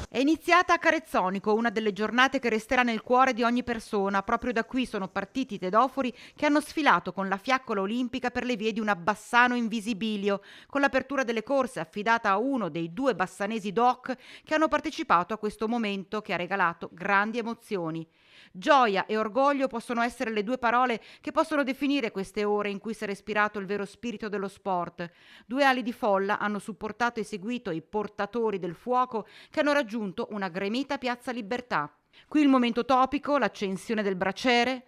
È iniziata a Carezzonico, una delle giornate che resterà nel cuore di ogni persona. Proprio da qui sono partiti i tedofori che hanno sfilato con la fiaccola olimpica per le vie di un Bassano in visibilio, con l'apertura delle corse affidata a uno dei 2 bassanesi doc che hanno partecipato a questo momento che ha regalato grandi emozioni. Gioia e orgoglio possono essere le 2 parole che possono definire queste ore in cui si è respirato il vero spirito dello sport. 2 ali di folla hanno supportato e seguito i portatori del fuoco che hanno raggiunto una gremita Piazza Libertà. Qui il momento topico, l'accensione del braciere.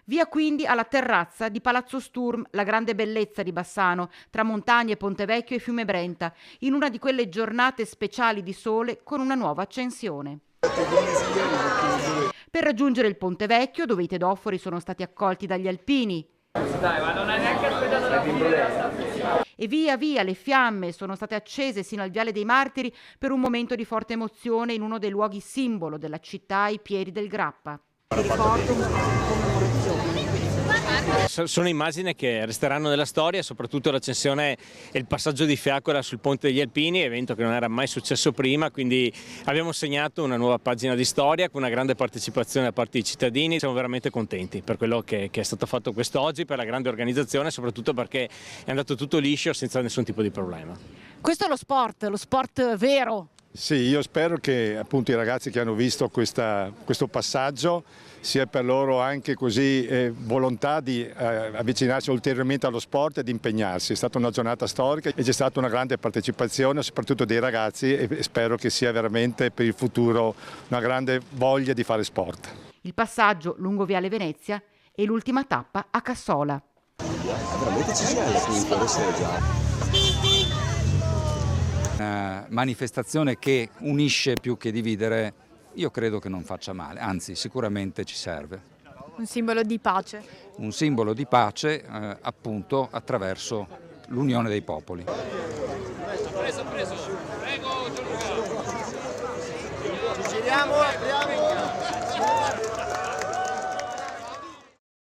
Via quindi alla terrazza di Palazzo Sturm, la grande bellezza di Bassano, tra montagne, Ponte Vecchio e Fiume Brenta, in una di quelle giornate speciali di sole con una nuova accensione. Per raggiungere il Ponte Vecchio, dove i tedofori sono stati accolti dagli alpini. Dai, ma non hai neanche aspettato la fila. E via via le fiamme sono state accese sino al Viale dei Martiri per un momento di forte emozione in uno dei luoghi simbolo della città ai piedi del Grappa. Ti ricordo un commemorazione. Sono immagini che resteranno nella storia, soprattutto l'accensione e il passaggio di fiaccola sul Ponte degli Alpini, evento che non era mai successo prima, quindi abbiamo segnato una nuova pagina di storia con una grande partecipazione da parte dei cittadini. Siamo veramente contenti per quello che è stato fatto quest'oggi, per la grande organizzazione, soprattutto perché è andato tutto liscio senza nessun tipo di problema. Questo è lo sport vero. Sì, io spero che appunto i ragazzi che hanno visto questo passaggio sia per loro anche così volontà di avvicinarsi ulteriormente allo sport e di impegnarsi. È stata una giornata storica e c'è stata una grande partecipazione soprattutto dei ragazzi e spero che sia veramente per il futuro una grande voglia di fare sport. Il passaggio lungo Viale Venezia e l'ultima tappa a Cassola. Veramente ci sono già. Una manifestazione che unisce più che dividere, io credo che non faccia male, anzi sicuramente ci serve. Un simbolo di pace. Un simbolo di pace appunto attraverso l'unione dei popoli. Preso. Prego, Gianluca. Ci giriamo, apriamo.